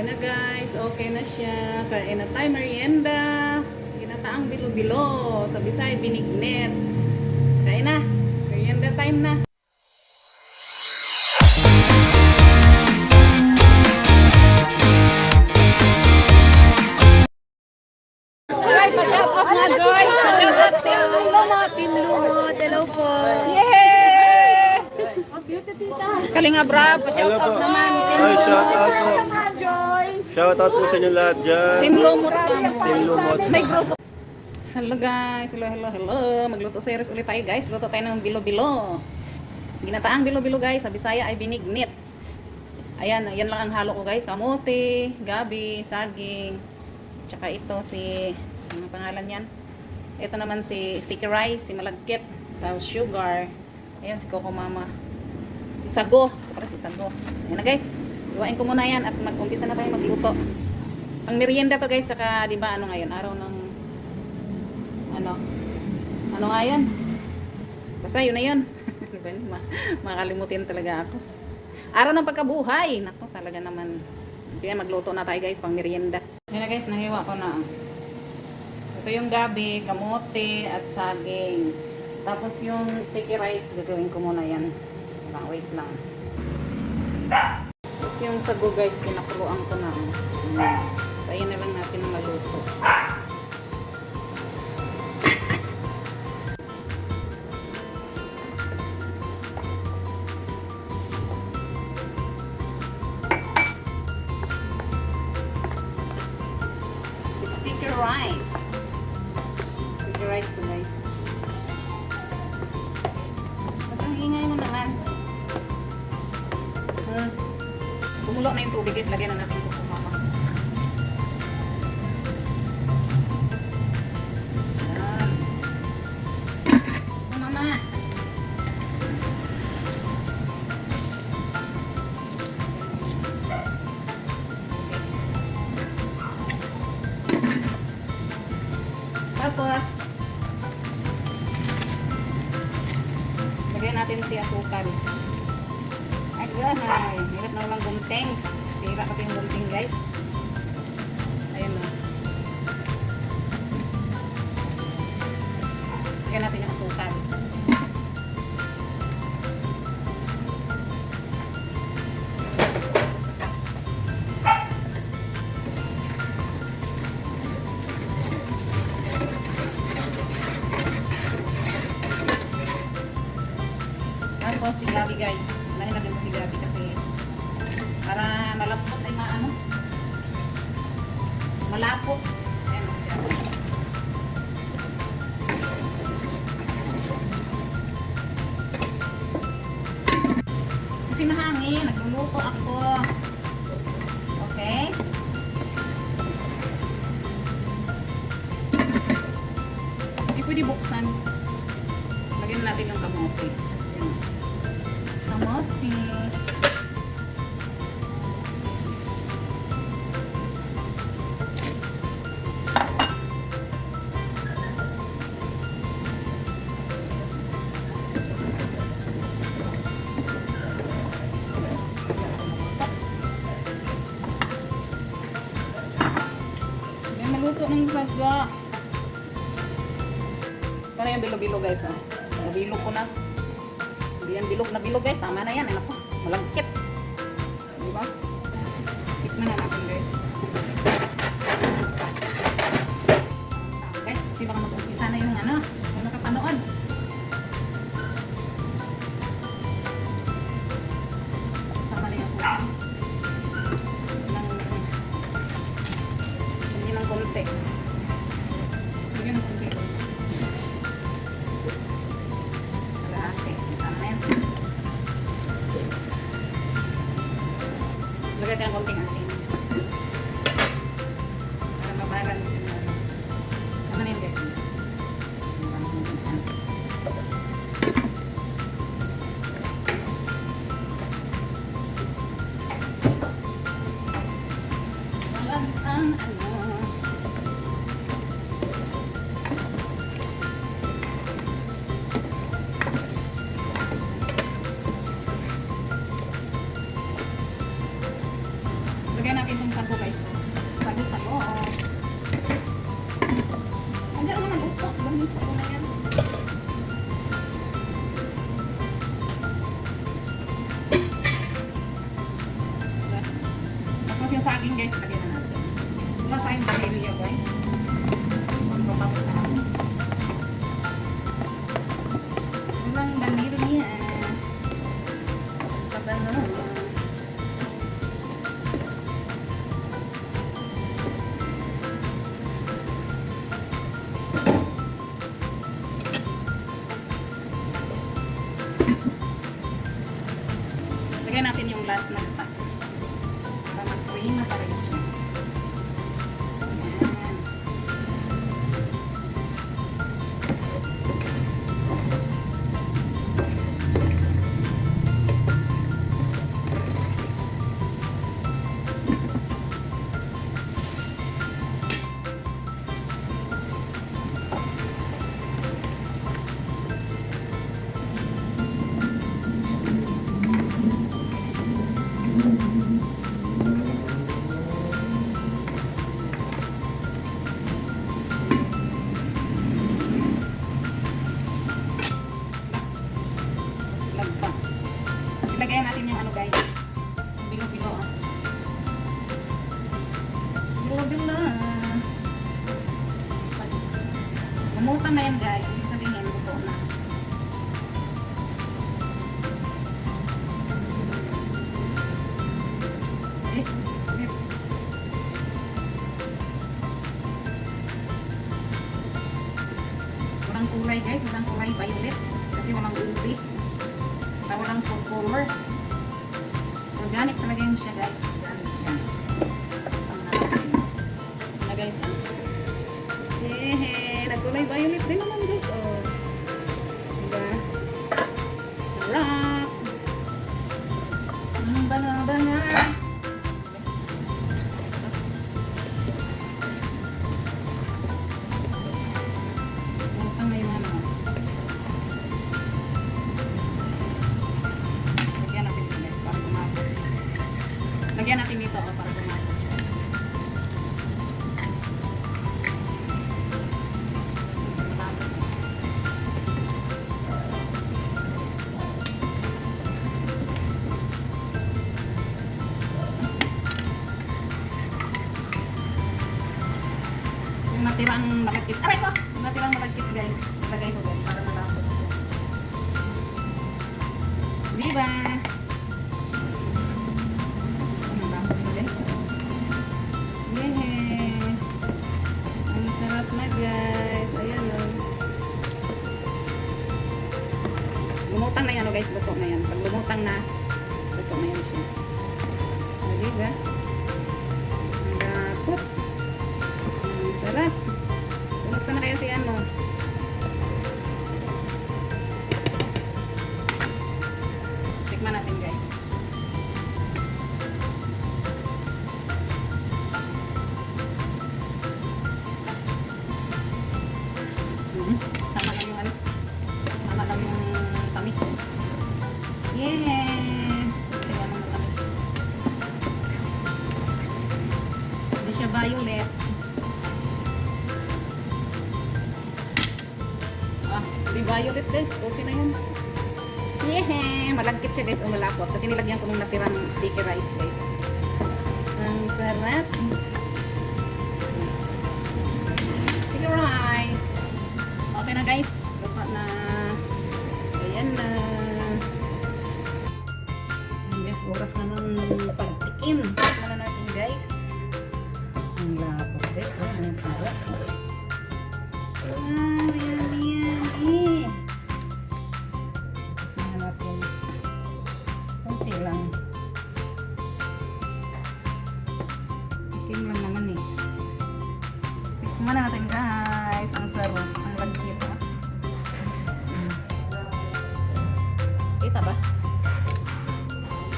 Yan na guys, okay na siya. Kain na tayo, merienda. Ginataang bilo-bilo. Sa Bisaya, binignet. Kain na. Merienda time na. Ay, pa-shout out nga, Joy. Pa-shout out Team Lumot. Team Lumot. Hello po. Yay! Kalinga Brab, pa-shout out naman. Team Ay, shout Lumot. out po. Shout out po sa inyo lahat dyan. Team Lumot. Team Lumot. May grupo. Hello guys, hello. Magluto series ulit tayo guys. Luto tayo ng bilo-bilo. Ginataang bilo-bilo guys. Sa Bisaya ay binignit. Ayan, yan lang ang halo ko guys. Kamote, gabi, saging. Tsaka ito si, ano pangalan yan? Ito naman si sticky rice, si malagkit. Tapos sugar. Ayan si Coco Mama. Si Sago. Ito pala si Sago. Ayan na guys. Iwain ko muna yan at mag-umpisa na tayo magluto. Ang merienda to guys. Tsaka diba ano ngayon? Araw ng ano nga yan? Basta yun na yun. Makalimutin talaga ako. Araw ng pagkabuhay. Naku, talaga naman. Kaya magluto na tayo guys, pang merienda. Yan na guys, nahiwa ko na. Ito yung gabi, kamote, at saging. Tapos yung sticky rice, gagawin ko muna yan. Wait lang. Tapos yung sago guys, pinakuluan ko na. Tayo na lang natin na maluto. Sticky rice. Sticky rice to guys. Mas ang ingay mo naman. Kumulo na yung tubig guys. Lagyan na natin ito kung mama. Ayan. Kung mama. Tapos, lagyan natin si asukal. Agad na. Hirap na walang gunting. Hirap kasi yung gunting guys. Ayun na. Lagyan natin yung asukal. Tapos si gabi guys. Lahin natin po si gabi kasi para malapot ay maano. Malapot. Ayan si gabi. Kasi mahangin. Nagluluto ako. Okay. Hindi pwede buksan. Lagyan natin yung kamote. Ayan. Kamote. Yan, maluto ng saga. Ito na yung bilo-bilo guys. Nabilo ko na. Hindi yan bilog na bilog guys. Tama na yan. Anak ko. Malagkit. Diba? Tikman na natin guys. Guys, kasi baka mag-umpisa na yung ano. Yung nakapanood. Tama na yung suka. Hindi ng konti. Hindi ng konti guys. Lagay ka ng konting asin. Para mabalance yung ano. Tama na yun guys. Balance ang ano. Lagyan natin itong sago guys. Sago-sago. Hindi naman luto. Ganun sago na yan. Tapos yung saging guys, lagyan na natin. Wala tayong vanilla guys. Pagpapapos na natin. Walang vanilla. Pabango. Lagyan natin yung last na gata. Para mag-cream na talaga siya. Ayan. Lagpa. Tapos lagayan natin yung ano guys. Bilo-bilo. Bilo-bilo. Gumutan na yan guys. Ibig sabihin, buto na. Eh, wait. Walang kulay guys. Walang kulay violet. Kasi walang ubi. Walang food color. Organic talaga yun siya guys. Organic yan. Na guys. Nagkulay violet din naman guys. Oh. Diba? Sarap. Banga-banga. Utang na yung ano. Lagyan natin ito guys para gumapot. Lagyan natin dito para gumapot siya. Yung natirang malagkit. Aray ko! Yung natirang malagkit guys. Lagay ko guys para malapot siya. Diba? Malapot ko guys. Yehey! Ang sarap na guys. Ayan o. Lumutang na yan o guys. Luto na yan. Pag lumutang na, luto na yan siya. O, diba? Malapot. Ang sarap. Kumusta na kaya si ano? Tikman natin guys. Tama lang yung ano. Tama lang yung tamis. Yeah! Tingnan mo tamis. Hindi siya violet. Di violet guys, okay na yun. Yeah! Malagkit siya guys o malapot. Kasi nilagyan ko nung natirang sticky rice guys. Ang sarap. Sticky rice. Okay na guys. Lupa na. Ayan na. Ayan guys, oras na ng pagtikim. Tikman na natin guys. Ang lapot guys. Ang sarap. Wow, yummy, yummy. Tingnan natin. Kunti lang. Tikim lang naman eh. Tikman na natin guys. Ang sarap. Ang lagkit ha. Kita ba?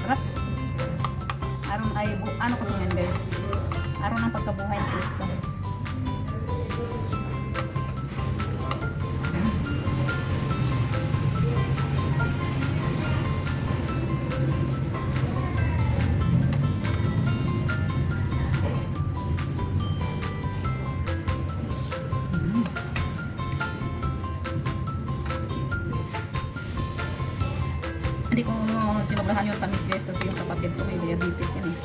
Sarap. Ano kasi yan guys? Araw ng pagkabuhay ng Kristo. sinobrahan yung tamis guys kasi yung kapatid ko may diabetes yan eh.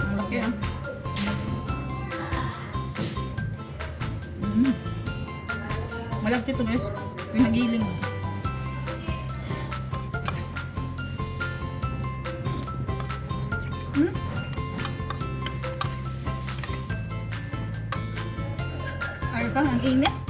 Ang laki ah. Malagkit to guys. Pinagiling. Ay ka, ang init.